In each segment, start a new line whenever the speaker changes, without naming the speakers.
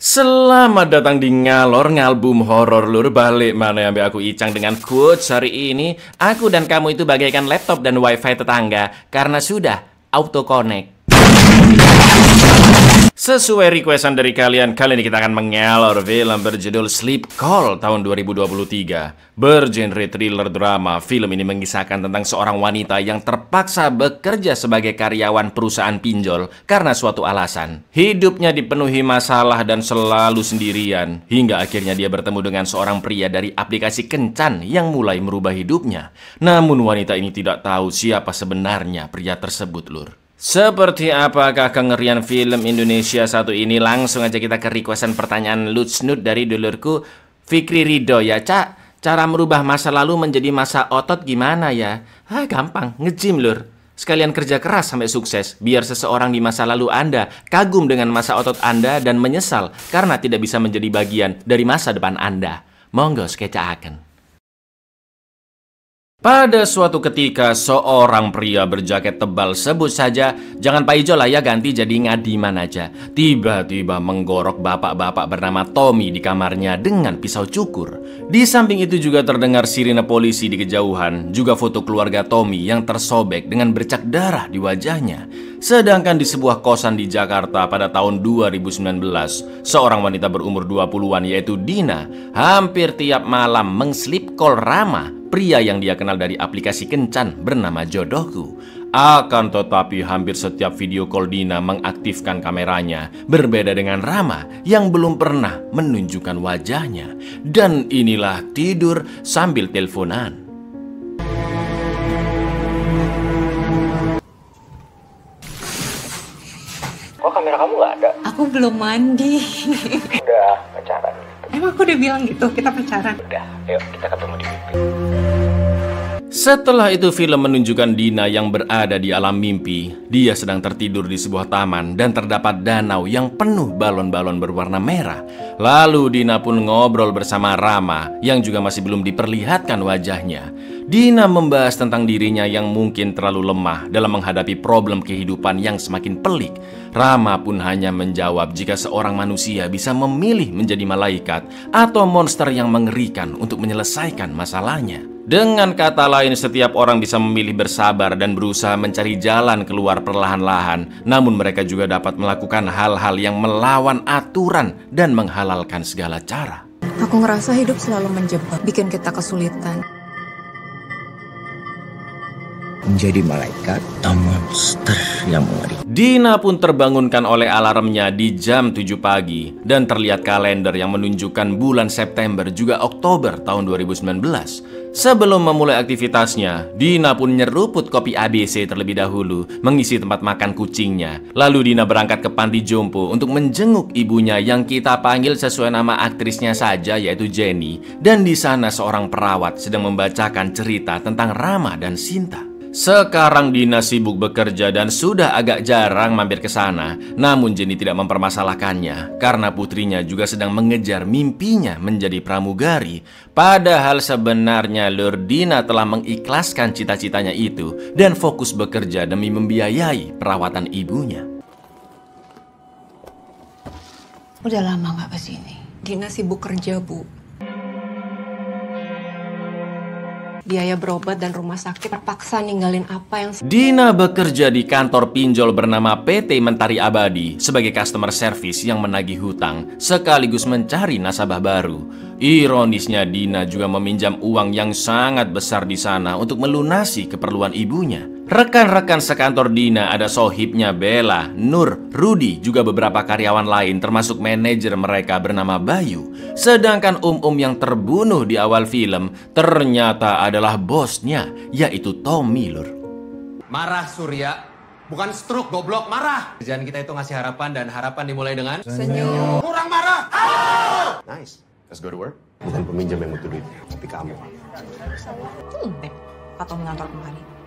Selamat datang di Ngalor Ngalbum Horor Lur. Balik mana yang aku Icang dengan quotes hari ini. Aku dan kamu itu bagaikan laptop dan wifi tetangga karena sudah auto connect. Sesuai requestan dari kalian, kali ini kita akan mengalor film berjudul Sleep Call tahun 2023. Bergenre thriller drama, film ini mengisahkan tentang seorang wanita yang terpaksa bekerja sebagai karyawan perusahaan pinjol karena suatu alasan. Hidupnya dipenuhi masalah dan selalu sendirian, hingga akhirnya dia bertemu dengan seorang pria dari aplikasi kencan yang mulai merubah hidupnya. Namun wanita ini tidak tahu siapa sebenarnya pria tersebut, Lur. Seperti apakah kengerian film Indonesia satu ini? Langsung aja kita ke requestan pertanyaan lutsnut dari dulurku Fikri Ridho. Ya Cak, cara merubah masa lalu menjadi masa otot gimana ya? Gampang, nge-gym Lur. Sekalian kerja keras sampai sukses, biar seseorang di masa lalu Anda kagum dengan masa otot Anda dan menyesal karena tidak bisa menjadi bagian dari masa depan Anda. Monggo skecaaken. Pada suatu ketika, seorang pria berjaket tebal, sebut saja, jangan Pak Ijo lah ya, ganti jadi Ngadiman aja, tiba-tiba menggorok bapak-bapak bernama Tommy di kamarnya dengan pisau cukur. Di samping itu juga terdengar sirine polisi di kejauhan, juga foto keluarga Tommy yang tersobek dengan bercak darah di wajahnya. Sedangkan di sebuah kosan di Jakarta pada tahun 2019, seorang wanita berumur 20-an yaitu Dina, hampir tiap malam mengslip call Rama, pria yang dia kenal dari aplikasi kencan bernama Jodohku. Akan tetapi hampir setiap video call Dina mengaktifkan kameranya, berbeda dengan Rama yang belum pernah menunjukkan wajahnya. Dan inilah tidur sambil teleponan.
Kok kamera kamu nggak ada?
Aku belum mandi.
Udah pacaran gitu.
Emang aku udah bilang gitu, kita pacaran.
Udah, ayo kita ketemu di mimpi.
Setelah itu film menunjukkan Dina yang berada di alam mimpi. Dia sedang tertidur di sebuah taman dan terdapat danau yang penuh balon-balon berwarna merah. Lalu Dina pun ngobrol bersama Rama yang juga masih belum diperlihatkan wajahnya. Dina membahas tentang dirinya yang mungkin terlalu lemah dalam menghadapi problem kehidupan yang semakin pelik. Rama pun hanya menjawab jika seorang manusia bisa memilih menjadi malaikat atau monster yang mengerikan untuk menyelesaikan masalahnya. Dengan kata lain, setiap orang bisa memilih bersabar dan berusaha mencari jalan keluar perlahan-lahan. Namun mereka juga dapat melakukan hal-hal yang melawan aturan dan menghalalkan segala cara.
Aku ngerasa hidup selalu menjebak, bikin kita kesulitan.
Menjadi malaikat atau monster yang mengerikan.
Dina pun terbangunkan oleh alarmnya di jam 7 pagi dan terlihat kalender yang menunjukkan bulan September juga Oktober tahun 2019. Sebelum memulai aktivitasnya, Dina pun nyeruput kopi ABC terlebih dahulu, mengisi tempat makan kucingnya. Lalu Dina berangkat ke panti jompo untuk menjenguk ibunya yang kita panggil sesuai nama aktrisnya saja, yaitu Jenny. Dan di sana seorang perawat sedang membacakan cerita tentang Rama dan Sinta. Sekarang Dina sibuk bekerja dan sudah agak jarang mampir ke sana. Namun Jenny tidak mempermasalahkannya karena putrinya juga sedang mengejar mimpinya menjadi pramugari. Padahal sebenarnya Lur, Dina telah mengikhlaskan cita-citanya itu dan fokus bekerja demi membiayai perawatan ibunya.
Udah lama gak kesini. Dina sibuk kerja, Bu. Biaya berobat dan rumah sakit, terpaksa ninggalin apa yang...
Dina bekerja di kantor pinjol bernama PT Mentari Abadi sebagai customer service yang menagih hutang sekaligus mencari nasabah baru. Ironisnya Dina juga meminjam uang yang sangat besar di sana untuk melunasi keperluan ibunya. Rekan-rekan sekantor Dina ada sohibnya Bella, Nur, Rudi, juga beberapa karyawan lain termasuk manajer mereka bernama Bayu. Sedangkan yang terbunuh di awal film ternyata adalah bosnya, yaitu Tommy, Lur.
Marah Surya, bukan stroke goblok, marah. Kerjaan kita itu ngasih harapan dan harapan dimulai dengan
Senyum.
kurang marah. Ah! Nice, let's go to work. Bukan peminjam yang butuh duit, tapi kamu.
Atau mengantor kembali.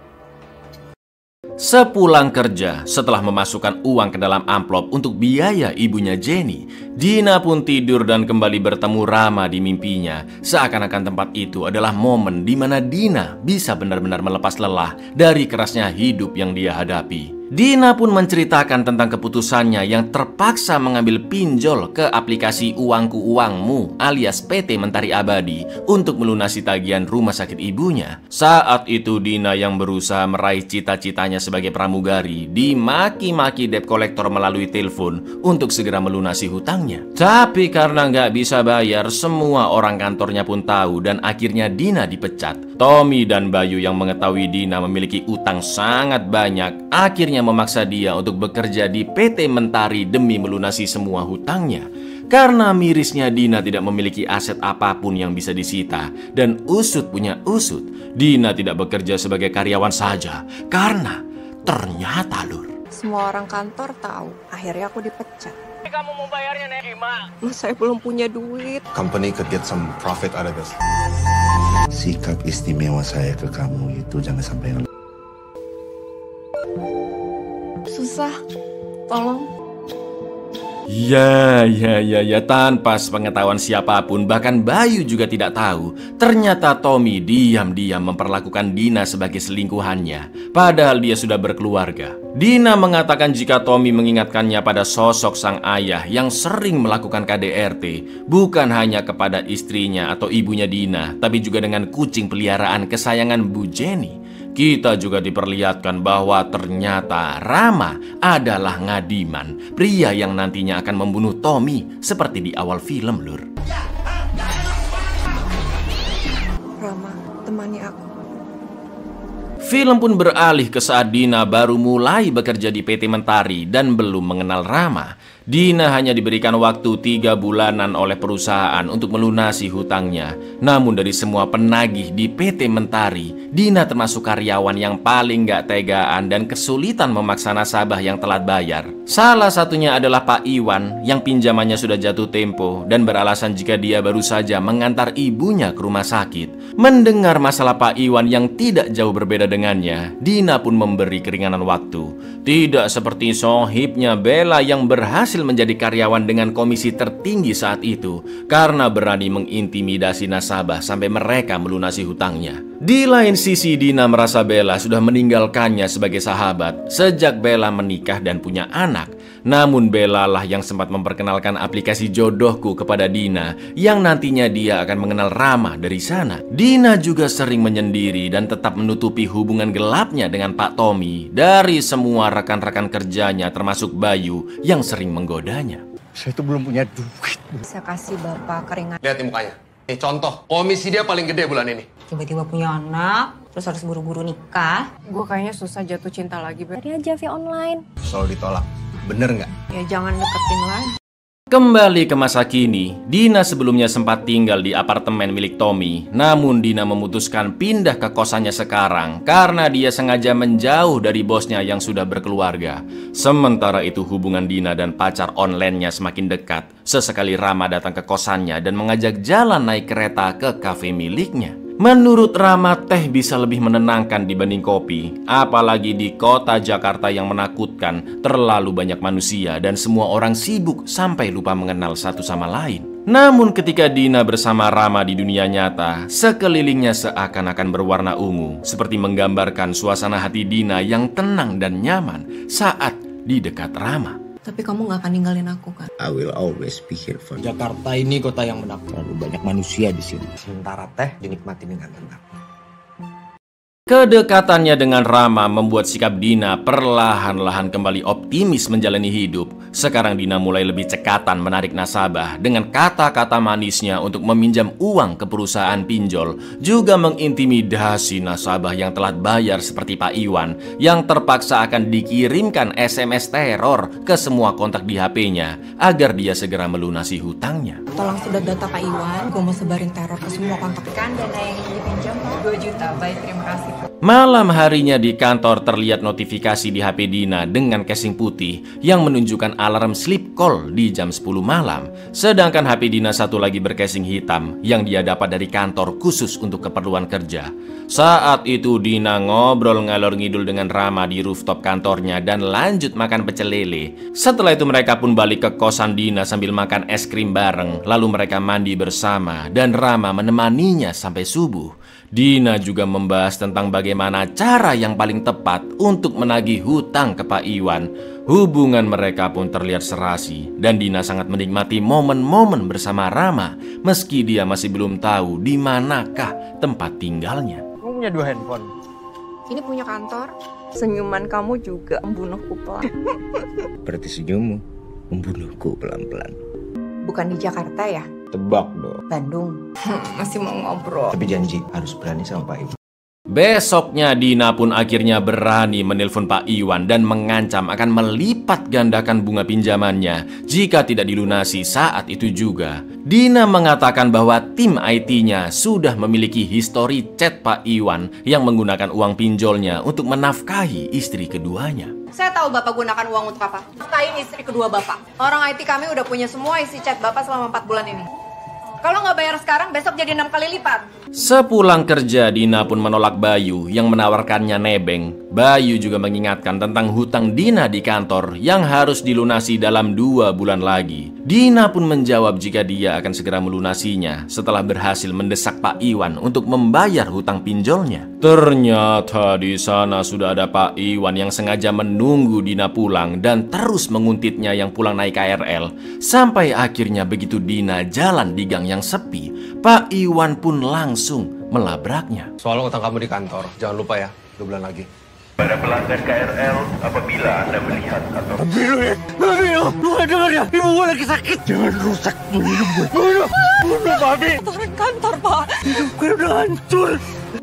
Sepulang kerja, setelah memasukkan uang ke dalam amplop untuk biaya ibunya Jenny, Dina pun tidur dan kembali bertemu Rama di mimpinya. Seakan-akan tempat itu adalah momen di mana Dina bisa benar-benar melepas lelah dari kerasnya hidup yang dia hadapi. Dina pun menceritakan tentang keputusannya yang terpaksa mengambil pinjol ke aplikasi Uangku Uangmu alias PT Mentari Abadi untuk melunasi tagihan rumah sakit ibunya. Saat itu Dina yang berusaha meraih cita-citanya sebagai pramugari dimaki-maki debt collector melalui telepon untuk segera melunasi hutangnya. Tapi karena nggak bisa bayar, semua orang kantornya pun tahu dan akhirnya Dina dipecat. Tommy dan Bayu yang mengetahui Dina memiliki utang sangat banyak akhirnya memaksa dia untuk bekerja di PT Mentari demi melunasi semua hutangnya. Karena mirisnya Dina tidak memiliki aset apapun yang bisa disita. Dan usut punya usut, Dina tidak bekerja sebagai karyawan saja. Karena ternyata
Semua orang kantor tahu, akhirnya aku dipecat.
Kamu mau bayarnya nih, Ima?
Mas, saya belum punya duit.
Company could get some profit out of this. Sikap istimewa saya ke kamu itu jangan sampai
Susah, tolong.
Ya, tanpa sepengetahuan siapapun, bahkan Bayu juga tidak tahu. Ternyata Tommy diam-diam memperlakukan Dina sebagai selingkuhannya, padahal dia sudah berkeluarga. Dina mengatakan jika Tommy mengingatkannya pada sosok sang ayah yang sering melakukan KDRT, bukan hanya kepada istrinya atau ibunya Dina, tapi juga dengan kucing peliharaan kesayangan Bu Jenny. Kita juga diperlihatkan bahwa ternyata Rama adalah Ngadiman, pria yang nantinya akan membunuh Tommy seperti di awal film, Lur.
Rama, temani aku.
Film pun beralih ke saat Dina baru mulai bekerja di PT Mentari dan belum mengenal Rama. Dina hanya diberikan waktu 3 bulanan oleh perusahaan untuk melunasi hutangnya. Namun dari semua penagih di PT Mentari, Dina termasuk karyawan yang paling gak tegaan dan kesulitan memaksa nasabah yang telat bayar. Salah satunya adalah Pak Iwan yang pinjamannya sudah jatuh tempo dan beralasan jika dia baru saja mengantar ibunya ke rumah sakit. Mendengar masalah Pak Iwan yang tidak jauh berbeda dengannya, Dina pun memberi keringanan waktu. Tidak seperti sohibnya Bella yang berhasil menjadi karyawan dengan komisi tertinggi saat itu karena berani mengintimidasi nasabah sampai mereka melunasi hutangnya. Di lain sisi, Dina merasa Bella sudah meninggalkannya sebagai sahabat sejak Bella menikah dan punya anak. Namun Bella lah yang sempat memperkenalkan aplikasi Jodohku kepada Dina yang nantinya dia akan mengenal Rama dari sana. Dina juga sering menyendiri dan tetap menutupi hubungan gelapnya dengan Pak Tommy dari semua rekan-rekan kerjanya termasuk Bayu yang sering menggodanya.
Saya itu belum punya duit.
Saya kasih Bapak keringat.
Lihat nih mukanya. Nih contoh, komisi dia paling gede bulan ini.
Tiba-tiba punya anak, terus harus buru-buru nikah.
Gue kayaknya susah jatuh cinta lagi.
Cari aja via online.
selalu ditolak. Bener nggak?
Ya jangan deketin lagi.
Kembali ke masa kini, Dina sebelumnya sempat tinggal di apartemen milik Tommy. Namun Dina memutuskan pindah ke kosannya sekarang karena dia sengaja menjauh dari bosnya yang sudah berkeluarga. Sementara itu hubungan Dina dan pacar online-nya semakin dekat. Sesekali Rama datang ke kosannya dan mengajak jalan naik kereta ke kafe miliknya. Menurut Rama, teh bisa lebih menenangkan dibanding kopi. Apalagi di kota Jakarta yang menakutkan, terlalu banyak manusia dan semua orang sibuk sampai lupa mengenal satu sama lain. Namun ketika Dina bersama Rama di dunia nyata, sekelilingnya seakan-akan berwarna ungu, seperti menggambarkan suasana hati Dina yang tenang dan nyaman saat di dekat Rama.
Tapi kamu gak akan ninggalin aku kan?
I will always be here for you.
Jakarta ini kota yang menakutkan.
Terlalu banyak manusia di sini.
Sementara teh dinikmati dengan tenang.
Kedekatannya dengan Rama membuat sikap Dina perlahan-lahan kembali optimis menjalani hidup. Sekarang Dina mulai lebih cekatan menarik nasabah dengan kata-kata manisnya untuk meminjam uang ke perusahaan pinjol. Juga mengintimidasi nasabah yang telat bayar seperti Pak Iwan yang terpaksa akan dikirimkan SMS teror ke semua kontak di HP-nya agar dia segera melunasi hutangnya.
Tolong sudah data Pak Iwan, gue mau sebarin teror ke semua kontak.
Kan dana yang dipinjam 2 juta. Baik, terima kasih.
Malam harinya di kantor terlihat notifikasi di HP Dina dengan casing putih yang menunjukkan alarm sleep call di jam 10 malam. Sedangkan HP Dina satu lagi bercasing hitam yang dia dapat dari kantor khusus untuk keperluan kerja. Saat itu Dina ngobrol ngalor ngidul dengan Rama di rooftop kantornya dan lanjut makan pecel lele. Setelah itu mereka pun balik ke kosan Dina sambil makan es krim bareng. Lalu mereka mandi bersama dan Rama menemaninya sampai subuh. Dina juga membahas tentang bagaimana cara yang paling tepat untuk menagih hutang ke Pak Iwan. Hubungan mereka pun terlihat serasi dan Dina sangat menikmati momen-momen bersama Rama meski dia masih belum tahu di manakah tempat tinggalnya.
Kamu punya 2 handphone?
Ini punya kantor. Senyuman kamu juga membunuhku pelan.
Berarti senyummu membunuhku pelan-pelan.
Bukan di Jakarta ya?
Tebak dong.
Bandung. Masih mau ngobrol.
Tapi janji harus berani sama Pak Iwan.
Besoknya Dina pun akhirnya berani menelpon Pak Iwan dan mengancam akan melipat gandakan bunga pinjamannya jika tidak dilunasi saat itu juga. Dina mengatakan bahwa tim IT-nya sudah memiliki histori chat Pak Iwan yang menggunakan uang pinjolnya untuk menafkahi istri keduanya.
Saya tahu Bapak gunakan uang untuk apa. Nafkahin istri kedua Bapak. Orang IT kami udah punya semua isi chat Bapak selama 4 bulan ini. Kalau nggak bayar sekarang, besok jadi 6 kali lipat.
Sepulang kerja, Dina pun menolak Bayu yang menawarkannya nebeng. Bayu juga mengingatkan tentang hutang Dina di kantor yang harus dilunasi dalam 2 bulan lagi. Dina pun menjawab jika dia akan segera melunasinya setelah berhasil mendesak Pak Iwan untuk membayar hutang pinjolnya. Ternyata di sana sudah ada Pak Iwan yang sengaja menunggu Dina pulang dan terus menguntitnya yang pulang naik KRL. Sampai akhirnya begitu Dina jalan di gang yang sepi, Pak Iwan pun langsung melabraknya.
Soal utang kamu di kantor, jangan lupa ya, 2 bulan lagi.
Pada pelanggan KRL, apabila Anda melihat atau...
Ibu gue lagi sakit. Jangan rusak hidup gue. Bunuh Babi.
Turun kantor, Pak.
Hidup gue udah hancur.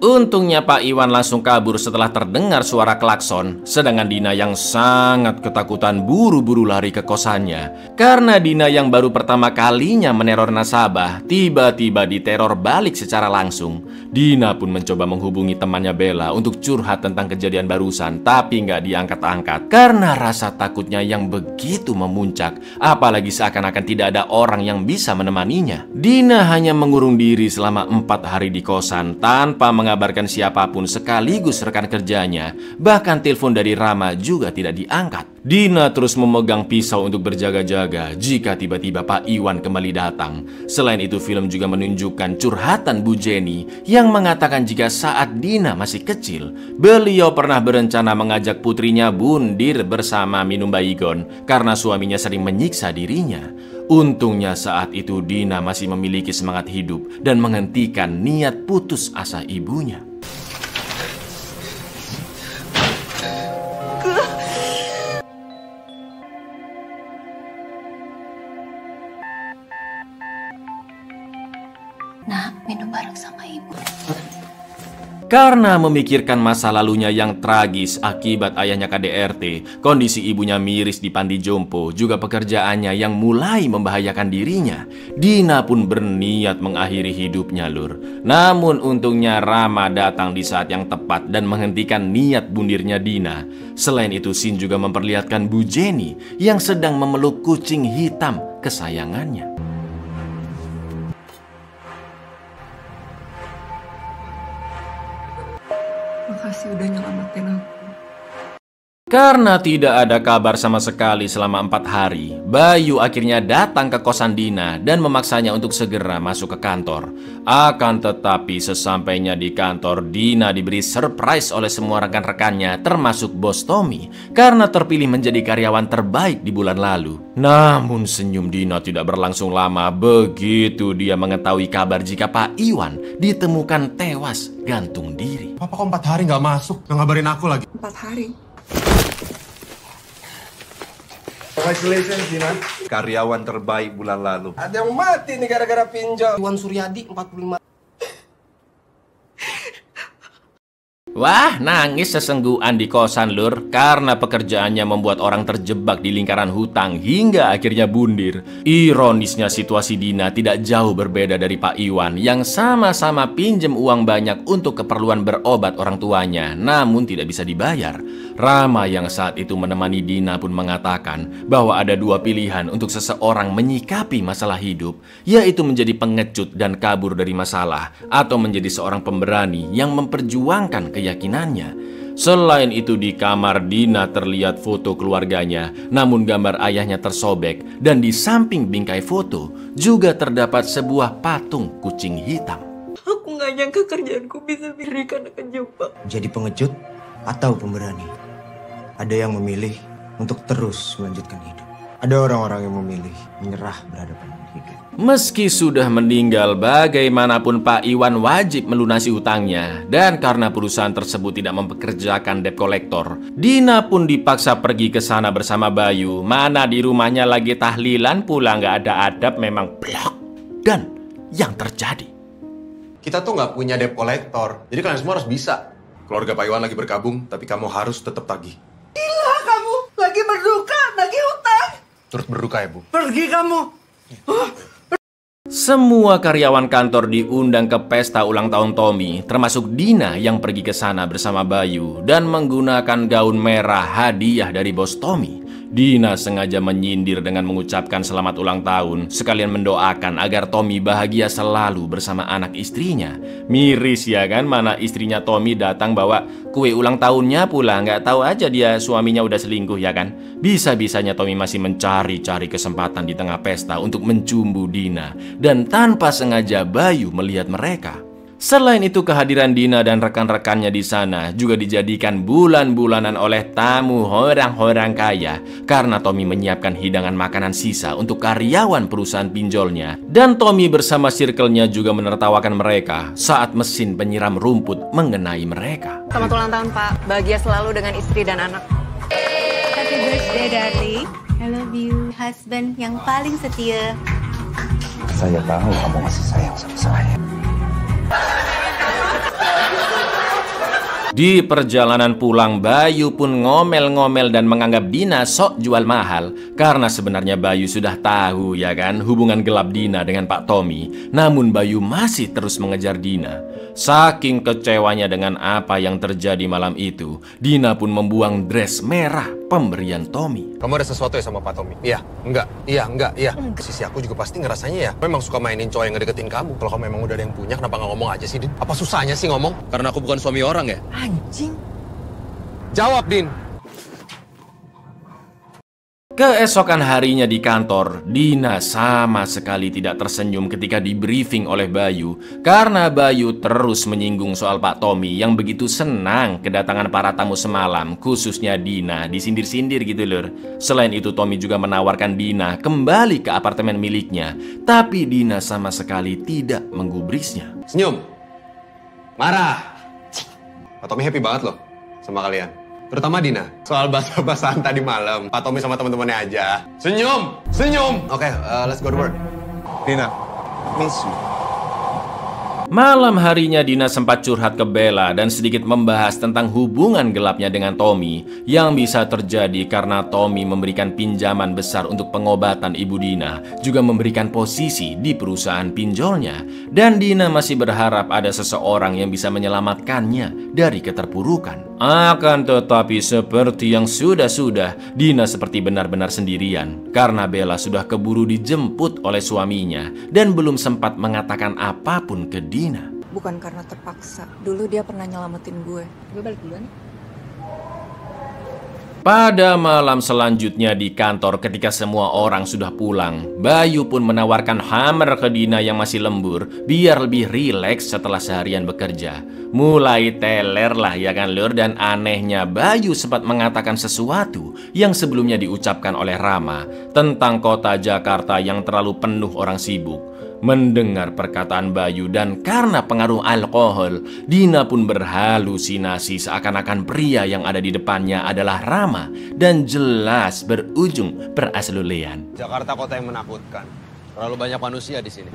Untungnya Pak Iwan langsung kabur setelah terdengar suara klakson. Sedangkan Dina yang sangat ketakutan buru-buru lari ke kosannya. Karena Dina yang baru pertama kalinya meneror nasabah tiba-tiba diteror balik secara langsung. Dina pun mencoba menghubungi temannya Bella untuk curhat tentang kejadian barusan, tapi nggak diangkat-angkat karena rasa takutnya yang begitu memuncak. Apalagi seakan-akan tidak ada orang yang bisa menemaninya. Dina hanya mengurung diri selama 4 hari di kosan tanpa mengabarkan siapapun sekaligus rekan kerjanya. Bahkan telepon dari Rama juga tidak diangkat. Dina terus memegang pisau untuk berjaga-jaga jika tiba-tiba Pak Iwan kembali datang. Selain itu, film juga menunjukkan curhatan Bu Jenny yang mengatakan jika saat Dina masih kecil, beliau pernah berencana mengajak putrinya bundir bersama minum baygon karena suaminya sering menyiksa dirinya. Untungnya saat itu Dina masih memiliki semangat hidup dan menghentikan niat putus asa ibunya.
Nak, minum bareng sama ibu.
Karena memikirkan masa lalunya yang tragis akibat ayahnya KDRT, kondisi ibunya miris di panti jompo, juga pekerjaannya yang mulai membahayakan dirinya, Dina pun berniat mengakhiri hidupnya, Lur. Namun untungnya Rama datang di saat yang tepat dan menghentikan niat bundirnya Dina. Selain itu, Sin juga memperlihatkan Bu Jenny yang sedang memeluk kucing hitam kesayangannya.
Makasih udah nyelamatin aku.
Karena tidak ada kabar sama sekali selama 4 hari, Bayu akhirnya datang ke kosan Dina dan memaksanya untuk segera masuk ke kantor. Akan tetapi sesampainya di kantor, Dina diberi surprise oleh semua rekan-rekannya termasuk Bos Tommy karena terpilih menjadi karyawan terbaik di bulan lalu. Namun senyum Dina tidak berlangsung lama begitu dia mengetahui kabar jika Pak Iwan ditemukan tewas gantung diri.
Papa kok 4 hari nggak masuk? Nggak ngabarin aku lagi.
4 hari.
Congratulations, Dina. Karyawan terbaik bulan lalu.
Ada yang mati nih gara-gara pinjol. Iwan Suryadi 45.
Wah, nangis sesenggukan di kosan Lur, karena pekerjaannya membuat orang terjebak di lingkaran hutang hingga akhirnya bundir. Ironisnya situasi Dina tidak jauh berbeda dari Pak Iwan yang sama-sama pinjem uang banyak untuk keperluan berobat orang tuanya, namun tidak bisa dibayar. Rama yang saat itu menemani Dina pun mengatakan bahwa ada dua pilihan untuk seseorang menyikapi masalah hidup, yaitu menjadi pengecut dan kabur dari masalah, atau menjadi seorang pemberani yang memperjuangkan keyakinannya. Selain itu di kamar Dina terlihat foto keluarganya, namun gambar ayahnya tersobek dan di samping bingkai foto juga terdapat sebuah patung kucing hitam.
Aku nggak nyangka kerjaanku bisa berikan kejebak.
Jadi pengecut atau pemberani? Ada yang memilih untuk terus melanjutkan hidup. Ada orang-orang yang memilih menyerah berhadapan dengan hidup.
Meski sudah meninggal, bagaimanapun Pak Iwan wajib melunasi hutangnya. Dan karena perusahaan tersebut tidak mempekerjakan debt collector, Dina pun dipaksa pergi ke sana bersama Bayu. Mana di rumahnya lagi tahlilan pula, nggak ada adab, memang blok. Dan yang terjadi,
Kita tuh nggak punya debt collector, jadi kalian semua harus bisa. Keluarga Pak Iwan lagi berkabung, tapi kamu harus tetap tagih.
Gila kamu, lagi berduka, lagi hutang.
Turut berduka ya, Bu.
Pergi kamu.
semua karyawan kantor diundang ke pesta ulang tahun Tommy, termasuk Dina yang pergi ke sana bersama Bayu dan menggunakan gaun merah hadiah dari bos Tommy. Dina sengaja menyindir dengan mengucapkan selamat ulang tahun, sekalian mendoakan agar Tommy bahagia selalu bersama anak istrinya. Miris ya kan, mana istrinya Tommy datang bawa kue ulang tahunnya pula, nggak tahu aja dia suaminya udah selingkuh ya kan. Bisa-bisanya Tommy masih mencari-cari kesempatan di tengah pesta untuk mencumbu Dina, dan tanpa sengaja Bayu melihat mereka. Selain itu, kehadiran Dina dan rekan-rekannya di sana juga dijadikan bulan-bulanan oleh tamu orang-orang kaya karena Tommy menyiapkan hidangan makanan sisa untuk karyawan perusahaan pinjolnya. Dan Tommy bersama circle-nya juga menertawakan mereka saat mesin penyiram rumput mengenai mereka.
Selamat ulang tahun, Pak. Bahagia selalu dengan istri dan anak.
Happy birthday, darling. I love you. Husband yang paling setia.
Saya tahu kamu masih sayang sama saya.
Di perjalanan pulang, Bayu pun ngomel-ngomel dan menganggap Dina sok jual mahal. Karena sebenarnya Bayu sudah tahu ya kan hubungan gelap Dina dengan Pak Tommy. Namun Bayu masih terus mengejar Dina. Saking kecewanya dengan apa yang terjadi malam itu, Dina pun membuang dress merah pemberian Tommy.
Kamu ada sesuatu ya sama Pak Tommy? Iya, enggak, iya, enggak, iya. Sisi aku juga pasti ngerasanya ya, memang suka mainin cowok yang ngedeketin kamu. Kalau kamu memang udah ada yang punya, kenapa nggak ngomong aja sih, Din? Apa susahnya sih ngomong? Karena aku bukan suami orang ya?
Anjing.
Jawab, Din!
Keesokan harinya di kantor, Dina sama sekali tidak tersenyum ketika di briefing oleh Bayu karena Bayu terus menyinggung soal Pak Tommy yang begitu senang kedatangan para tamu semalam, khususnya Dina, disindir-sindir gitu lur. Selain itu, Tommy juga menawarkan Dina kembali ke apartemen miliknya, tapi Dina sama sekali tidak menggubrisnya.
Senyum! Marah! Pak Tommy happy banget loh sama kalian. Terutama Dina, soal basa-basaan tadi malam. Pak Tommy sama teman-temannya aja. Senyum! Senyum! Oke, let's go to work. Dina, miss you.
Malam harinya Dina sempat curhat ke Bella dan sedikit membahas tentang hubungan gelapnya dengan Tommy yang bisa terjadi karena Tommy memberikan pinjaman besar untuk pengobatan ibu Dina, juga memberikan posisi di perusahaan pinjolnya, dan Dina masih berharap ada seseorang yang bisa menyelamatkannya dari keterpurukan. Akan tetapi seperti yang sudah-sudah, Dina seperti benar-benar sendirian karena Bella sudah keburu dijemput oleh suaminya dan belum sempat mengatakan apapun ke Dina.
Bukan karena terpaksa. Dulu dia pernah nyelamatin gue. Gue balik duluan.
Pada malam selanjutnya di kantor ketika semua orang sudah pulang, Bayu pun menawarkan hammer ke Dina yang masih lembur biar lebih rileks setelah seharian bekerja. Mulai teler lah ya kan lur, dan anehnya Bayu sempat mengatakan sesuatu yang sebelumnya diucapkan oleh Rama tentang kota Jakarta yang terlalu penuh orang sibuk. Mendengar perkataan Bayu dan karena pengaruh alkohol, Dina pun berhalusinasi seakan-akan pria yang ada di depannya adalah Rama dan jelas berujung peraslulean.
Jakarta kota yang menakutkan. Terlalu banyak manusia di sini.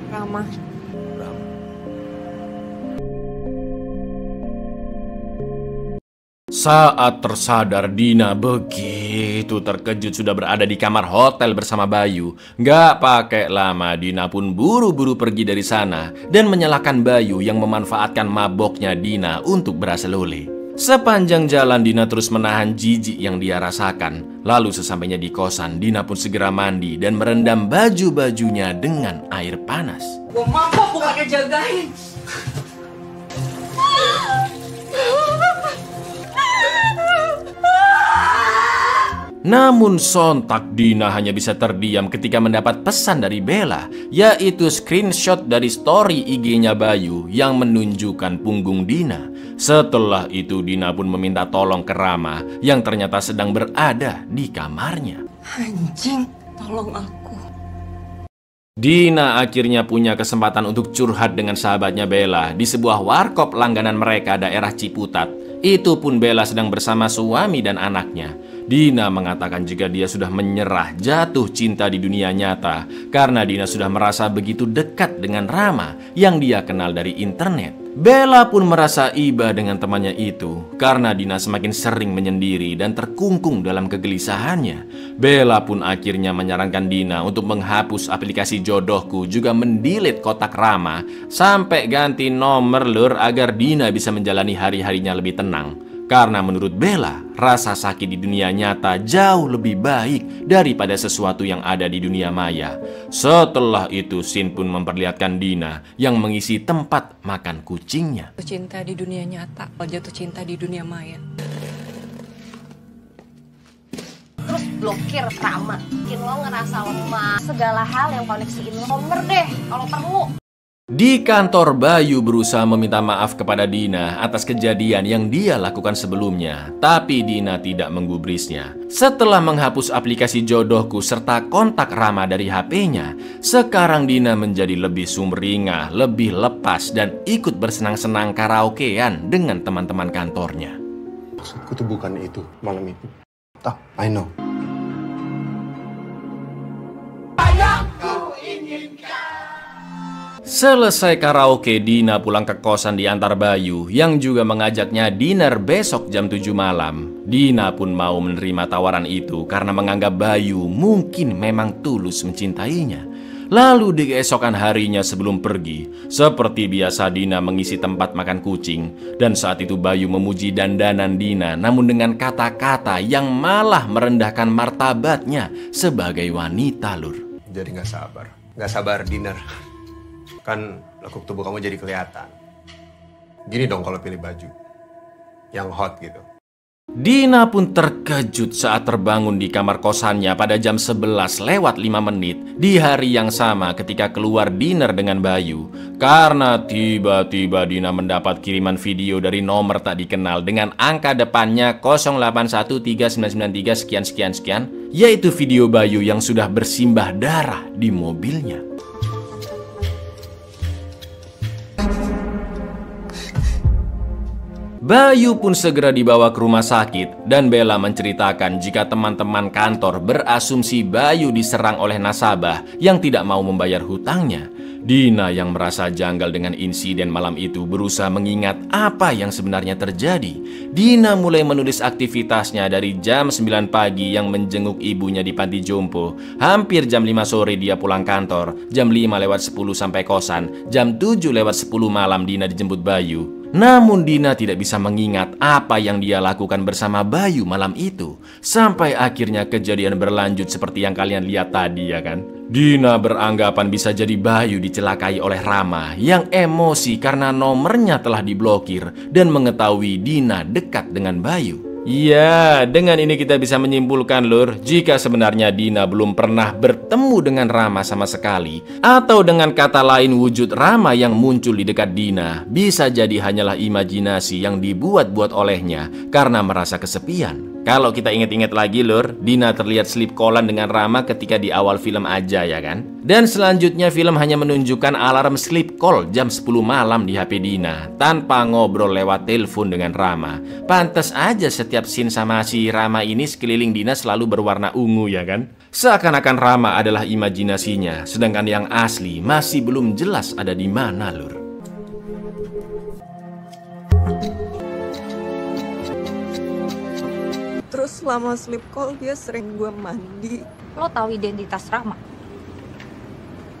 Saat tersadar, Dina begitu terkejut sudah berada di kamar hotel bersama Bayu. Gak pakai lama, Dina pun buru-buru pergi dari sana dan menyalahkan Bayu yang memanfaatkan maboknya Dina untuk berhasil oleh. Sepanjang jalan Dina terus menahan jijik yang dia rasakan. Lalu sesampainya di kosan, Dina pun segera mandi dan merendam baju-bajunya dengan air panas.
Gua mabok bukannya jagain.
Namun sontak Dina hanya bisa terdiam ketika mendapat pesan dari Bella, yaitu screenshot dari story IG-nya Bayu yang menunjukkan punggung Dina. Setelah itu Dina pun meminta tolong ke Rama yang ternyata sedang berada di kamarnya.
Anjing, tolong aku.
Dina akhirnya punya kesempatan untuk curhat dengan sahabatnya Bella di sebuah warkop langganan mereka daerah Ciputat. Itu pun Bella sedang bersama suami dan anaknya. Dina mengatakan jika dia sudah menyerah jatuh cinta di dunia nyata karena Dina sudah merasa begitu dekat dengan Rama yang dia kenal dari internet. Bella pun merasa iba dengan temannya itu karena Dina semakin sering menyendiri dan terkungkung dalam kegelisahannya. Bella pun akhirnya menyarankan Dina untuk menghapus aplikasi Jodohku, juga mendelete kotak Rama sampai ganti nomor lur agar Dina bisa menjalani hari-harinya lebih tenang. Karena menurut Bella, rasa sakit di dunia nyata jauh lebih baik daripada sesuatu yang ada di dunia maya. Setelah itu, Sin pun memperlihatkan Dina yang mengisi tempat makan kucingnya.
Jatuh cinta di dunia nyata, jatuh cinta di dunia maya.
Terus blokir Rama, bikin lo ngerasa lemah. Segala hal yang koneksiin lo, nomor deh kalau perlu.
Di kantor, Bayu berusaha meminta maaf kepada Dina atas kejadian yang dia lakukan sebelumnya, tapi Dina tidak menggubrisnya. Setelah menghapus aplikasi Jodohku serta kontak Rama dari HP-nya, sekarang Dina menjadi lebih sumringah, lebih lepas dan ikut bersenang-senang karaokean dengan teman-teman kantornya.
Maksudku tuh bukan itu malam itu. Tahu, I know.
Selesai karaoke, Dina pulang ke kosan diantar Bayu yang juga mengajaknya dinner besok jam 7 malam. Dina pun mau menerima tawaran itu karena menganggap Bayu mungkin memang tulus mencintainya. Lalu di keesokan harinya sebelum pergi, seperti biasa Dina mengisi tempat makan kucing. Dan saat itu Bayu memuji dandanan Dina, namun dengan kata-kata yang malah merendahkan martabatnya sebagai wanita lur.
Jadi gak sabar dinner. Kan lekuk tubuh kamu jadi kelihatan. Gini dong kalau pilih baju yang hot gitu.
Dina pun terkejut saat terbangun di kamar kosannya pada jam 11 lewat 5 menit di hari yang sama ketika keluar dinner dengan Bayu. Karena tiba-tiba Dina mendapat kiriman video dari nomor tak dikenal dengan angka depannya 081393 sekian, yaitu video Bayu yang sudah bersimbah darah di mobilnya. Bayu pun segera dibawa ke rumah sakit dan Bella menceritakan jika teman-teman kantor berasumsi Bayu diserang oleh nasabah yang tidak mau membayar hutangnya. Dina yang merasa janggal dengan insiden malam itu berusaha mengingat apa yang sebenarnya terjadi. Dina mulai menulis aktivitasnya dari jam 9 pagi yang menjenguk ibunya di panti jompo. Hampir jam 5 sore dia pulang kantor, jam 5:10 sampai kosan, jam 7:10 malam Dina dijemput Bayu. Namun Dina tidak bisa mengingat apa yang dia lakukan bersama Bayu malam itu. Sampai akhirnya kejadian berlanjut seperti yang kalian lihat tadi ya kan. Dina beranggapan bisa jadi Bayu dicelakai oleh Rama yang emosi karena nomornya telah diblokir dan mengetahui Dina dekat dengan Bayu. Ya, dengan ini kita bisa menyimpulkan lur, jika sebenarnya Dina belum pernah bertemu dengan Rama sama sekali, atau dengan kata lain wujud Rama yang muncul di dekat Dina bisa jadi hanyalah imajinasi yang dibuat-buat olehnya karena merasa kesepian. Kalau kita ingat-ingat lagi lur, Dina terlihat sleep callan dengan Rama ketika di awal film aja ya kan. Dan selanjutnya film hanya menunjukkan alarm sleep call jam 10 malam di HP Dina tanpa ngobrol lewat telepon dengan Rama. Pantes aja setiap scene sama si Rama ini sekeliling Dina selalu berwarna ungu ya kan. Seakan-akan Rama adalah imajinasinya, sedangkan yang asli masih belum jelas ada di mana lur.
selama sleep call dia sering gue mandi.
Lo tahu identitas Rama?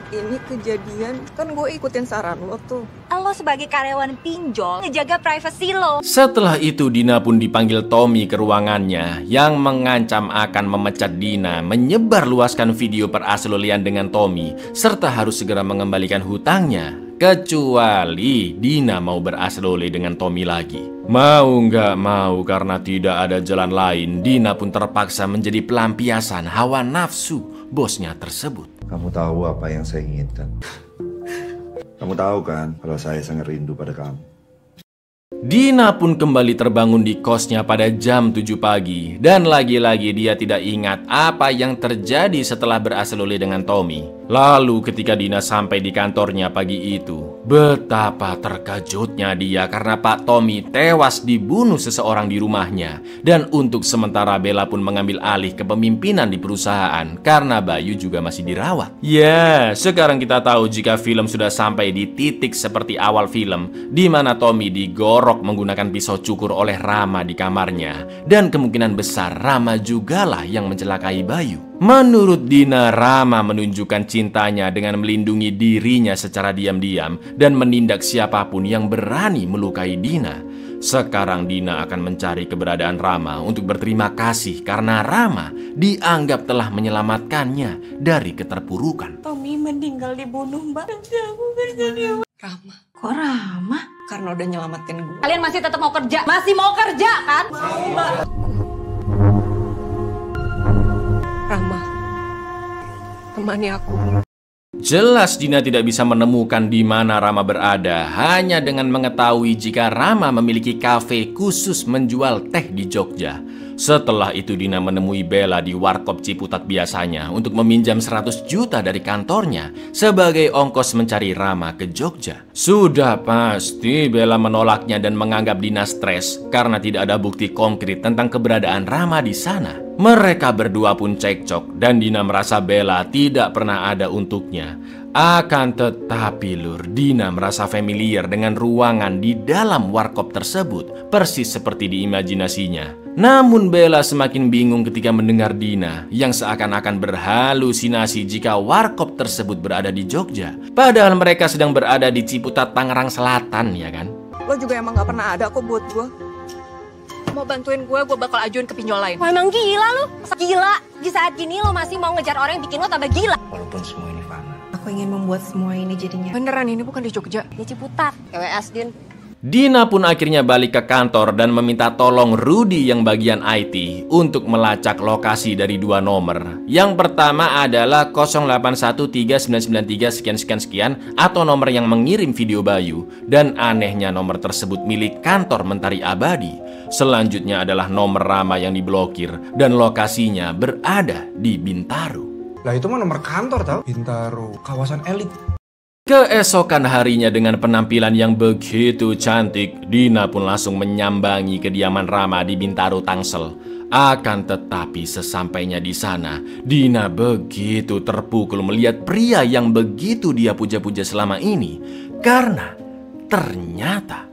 Ini kejadian, kan gue ikutin saran lo tuh.
Lo sebagai karyawan pinjol, ngejaga privasi lo.
Setelah itu Dina pun dipanggil Tommy ke ruangannya yang mengancam akan memecat Dina, menyebarluaskan video peraslian dengan Tommy, serta harus segera mengembalikan hutangnya. Kecuali Dina mau beraslole dengan Tommy lagi. Mau nggak mau karena tidak ada jalan lain, Dina pun terpaksa menjadi pelampiasan hawa nafsu bosnya tersebut.
Kamu tahu apa yang saya inginkan. Kamu tahu kan kalau saya sangat rindu pada kamu.
Dina pun kembali terbangun di kosnya pada jam 7 pagi. Dan lagi-lagi dia tidak ingat apa yang terjadi setelah beraslole dengan Tommy. Lalu ketika Dina sampai di kantornya pagi itu, betapa terkejutnya dia karena Pak Tommy tewas dibunuh seseorang di rumahnya. Dan untuk sementara Bella pun mengambil alih kepemimpinan di perusahaan karena Bayu juga masih dirawat. Ya, sekarang kita tahu jika film sudah sampai di titik seperti awal film, di mana Tommy digorok menggunakan pisau cukur oleh Rama di kamarnya. Dan kemungkinan besar Rama jugalah yang mencelakai Bayu. Menurut Dina, Rama menunjukkan cintanya dengan melindungi dirinya secara diam-diam dan menindak siapapun yang berani melukai Dina. Sekarang Dina akan mencari keberadaan Rama untuk berterima kasih karena Rama dianggap telah menyelamatkannya dari keterpurukan.
Tommy meninggal dibunuh, Mbak. Rama. Kok Rama? Karena udah nyelamatin gue.
Kalian masih tetap mau kerja? Masih mau kerja kan?
Mau, Mbak. Rama, temani aku.
Jelas Dina tidak bisa menemukan di mana Rama berada hanya dengan mengetahui jika Rama memiliki kafe khusus menjual teh di Jogja. Setelah itu Dina menemui Bella di warkop Ciputat biasanya untuk meminjam 100 juta dari kantornya sebagai ongkos mencari Rama ke Jogja. Sudah pasti Bella menolaknya dan menganggap Dina stres karena tidak ada bukti konkret tentang keberadaan Rama di sana. Mereka berdua pun cekcok dan Dina merasa Bella tidak pernah ada untuknya. Akan tetapi Lur, Dina merasa familiar dengan ruangan di dalam warkop tersebut, persis seperti di imajinasinya. Namun Bella semakin bingung ketika mendengar Dina yang seakan-akan berhalusinasi jika warkop tersebut berada di Jogja. Padahal mereka sedang berada di Ciputat, Tangerang Selatan, ya kan?
Lo juga emang gak pernah ada kok buat gue. Mau bantuin gue bakal ajuin ke pinjol lain.
Wah, emang gila lu? Gila? Di saat gini lo masih mau ngejar orang yang bikin lo tambah gila?
Walaupun semua ini fana.
Aku ingin membuat semua ini jadinya. Beneran ini bukan di Jogja.
Di Ciputat. TWS, Din.
Dina pun akhirnya balik ke kantor dan meminta tolong Rudy yang bagian IT untuk melacak lokasi dari 2 nomor. Yang pertama adalah 081393 sekian-sekian atau nomor yang mengirim video Bayu. Dan anehnya nomor tersebut milik kantor Mentari Abadi. Selanjutnya adalah nomor Rama yang diblokir dan lokasinya berada di Bintaro.
Lah itu mah nomor kantor tau? Bintaro, kawasan elit.
Keesokan harinya dengan penampilan yang begitu cantik, Dina pun langsung menyambangi kediaman Rama di Bintaro, Tangsel. Akan tetapi sesampainya di sana, Dina begitu terpukul melihat pria yang begitu dia puja-puja selama ini. Karena ternyata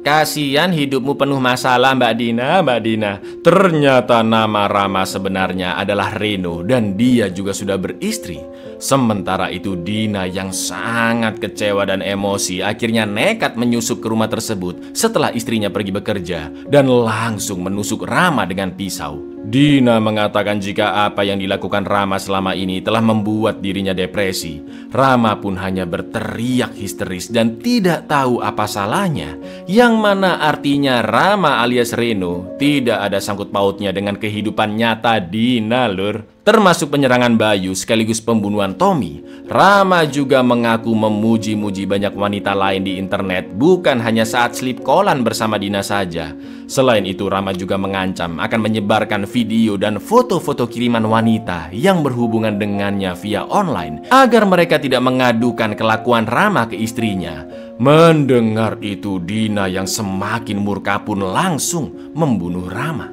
kasihan hidupmu penuh masalah, Mbak Dina, Mbak Dina. Ternyata nama Rama sebenarnya adalah Reno dan dia juga sudah beristri. Sementara itu Dina yang sangat kecewa dan emosi akhirnya nekat menyusup ke rumah tersebut setelah istrinya pergi bekerja dan langsung menusuk Rama dengan pisau. Dina mengatakan jika apa yang dilakukan Rama selama ini telah membuat dirinya depresi. Rama pun hanya berteriak histeris dan tidak tahu apa salahnya. Yang mana artinya Rama alias Reno tidak ada sangkut pautnya dengan kehidupan nyata Dina, Lur. Termasuk penyerangan Bayu sekaligus pembunuhan Tommy. Rama juga mengaku memuji-muji banyak wanita lain di internet, bukan hanya saat sleep callan bersama Dina saja. Selain itu Rama juga mengancam akan menyebarkan video dan foto-foto kiriman wanita yang berhubungan dengannya via online agar mereka tidak mengadukan kelakuan Rama ke istrinya. Mendengar itu Dina yang semakin murka pun langsung membunuh Rama.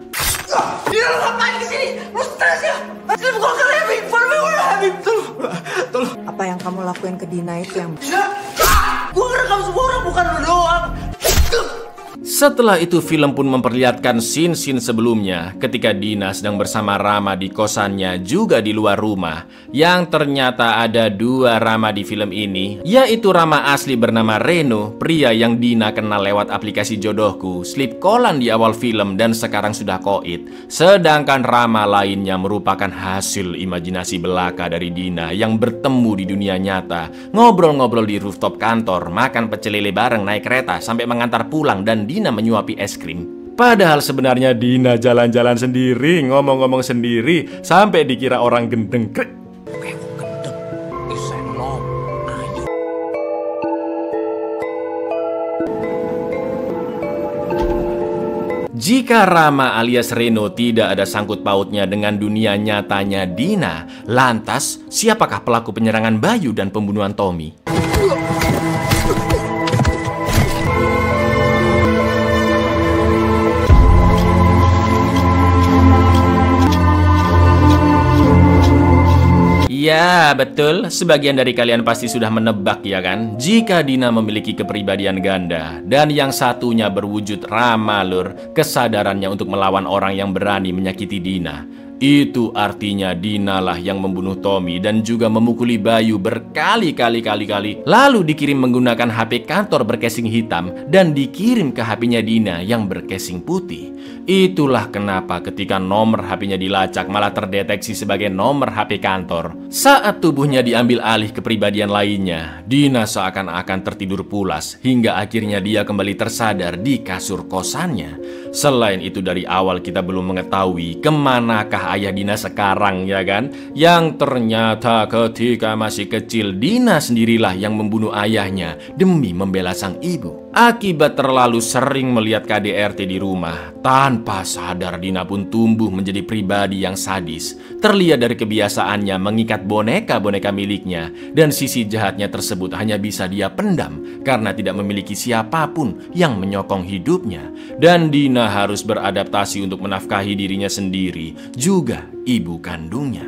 Dina, lu ngapain kesini? Lu stres ya. Slip call kan having fun, we were having
Tolong.
Apa yang kamu lakuin ke Dina itu yang...
Gue ngerekam semua orang, bukan lo doang.
Setelah itu film pun memperlihatkan scene-scene sebelumnya ketika Dina sedang bersama Rama di kosannya juga di luar rumah. Yang ternyata ada dua Rama di film ini, yaitu Rama asli bernama Reno, pria yang Dina kenal lewat aplikasi jodohku, Sleep Callan di awal film dan sekarang sudah koit. Sedangkan Rama lainnya merupakan hasil imajinasi belaka dari Dina yang bertemu di dunia nyata, ngobrol-ngobrol di rooftop kantor, makan pecel lele bareng, naik kereta sampai mengantar pulang, dan Dina menyuapi es krim. Padahal sebenarnya Dina jalan-jalan sendiri, ngomong-ngomong sendiri, sampai dikira orang gendeng. Jika Rama alias Reno tidak ada sangkut pautnya dengan dunia nyatanya Dina, lantas siapakah pelaku penyerangan Bayu dan pembunuhan Tommy? Ya, betul. Sebagian dari kalian pasti sudah menebak, ya kan? Jika Dina memiliki kepribadian ganda dan yang satunya berwujud Rama, lur, kesadarannya untuk melawan orang yang berani menyakiti Dina. Itu artinya Dina lah yang membunuh Tommy dan juga memukuli Bayu berkali-kali. Lalu dikirim menggunakan HP kantor bercasing hitam dan dikirim ke HP-nya Dina yang bercasing putih. Itulah kenapa ketika nomor HP-nya dilacak malah terdeteksi sebagai nomor HP kantor. Saat tubuhnya diambil alih kepribadian lainnya, Dina seakan-akan tertidur pulas hingga akhirnya dia kembali tersadar di kasur kosannya. Selain itu dari awal kita belum mengetahui kemanakah ayah Dina sekarang, ya kan? Yang ternyata ketika masih kecil Dina sendirilah yang membunuh ayahnya demi membela sang ibu. Akibat terlalu sering melihat KDRT di rumah, tanpa sadar Dina pun tumbuh menjadi pribadi yang sadis. Terlihat dari kebiasaannya mengikat boneka-boneka miliknya, dan sisi jahatnya tersebut hanya bisa dia pendam karena tidak memiliki siapapun yang menyokong hidupnya. Dan Dina harus beradaptasi untuk menafkahi dirinya sendiri, juga ibu kandungnya.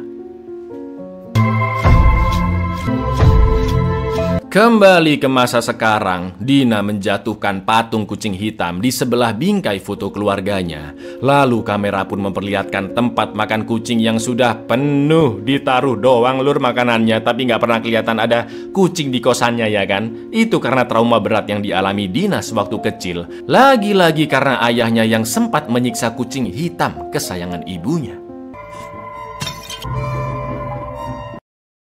Kembali ke masa sekarang, Dina menjatuhkan patung kucing hitam di sebelah bingkai foto keluarganya. Lalu kamera pun memperlihatkan tempat makan kucing yang sudah penuh, ditaruh doang lur makanannya, tapi nggak pernah kelihatan ada kucing di kosannya, ya kan? Itu karena trauma berat yang dialami Dina sewaktu kecil. Lagi-lagi karena ayahnya yang sempat menyiksa kucing hitam kesayangan ibunya.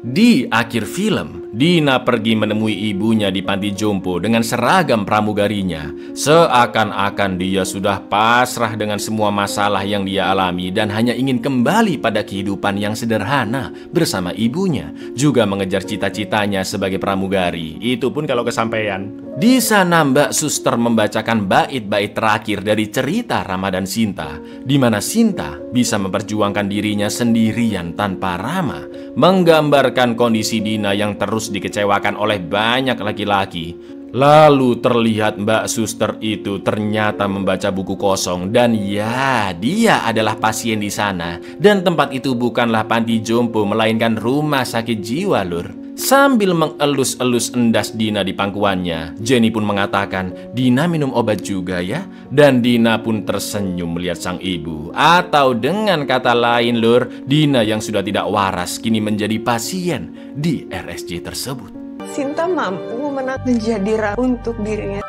Di akhir film, Dina pergi menemui ibunya di panti jompo dengan seragam pramugarinya. Seakan-akan dia sudah pasrah dengan semua masalah yang dia alami dan hanya ingin kembali pada kehidupan yang sederhana bersama ibunya. Juga mengejar cita-citanya sebagai pramugari. Itu pun kalau kesampaian. Di sana Mbak Suster membacakan bait-bait terakhir dari cerita Rama dan Sinta, di mana Sinta bisa memperjuangkan dirinya sendirian tanpa Rama, menggambarkan kondisi Dina yang terus dikecewakan oleh banyak laki-laki. Lalu terlihat Mbak Suster itu ternyata membaca buku kosong dan ya, dia adalah pasien di sana. Dan tempat itu bukanlah panti jompo melainkan rumah sakit jiwa, lur. Sambil mengelus-elus endas Dina di pangkuannya, Jenny pun mengatakan, "Dina minum obat juga ya?" Dan Dina pun tersenyum melihat sang ibu. Atau dengan kata lain lur, Dina yang sudah tidak waras kini menjadi pasien di RSJ tersebut.
Sinta mampu menjadi untuk dirinya.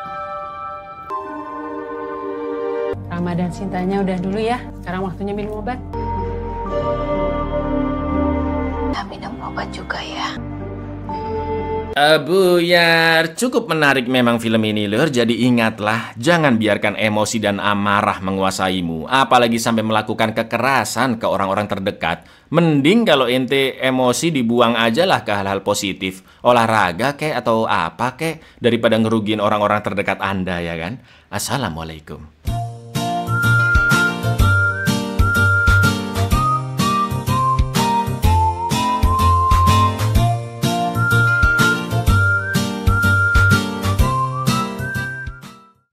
Rama dan Sintanya udah dulu ya. Sekarang waktunya minum obat.
Nah, minum obat juga ya.
Buyar, cukup menarik memang film ini lur. Jadi ingatlah, jangan biarkan emosi dan amarah menguasaimu, apalagi sampai melakukan kekerasan ke orang-orang terdekat. Mending kalau ente emosi dibuang aja lah ke hal-hal positif, olahraga kek atau apa kek, daripada ngerugiin orang-orang terdekat Anda, ya kan? Assalamualaikum.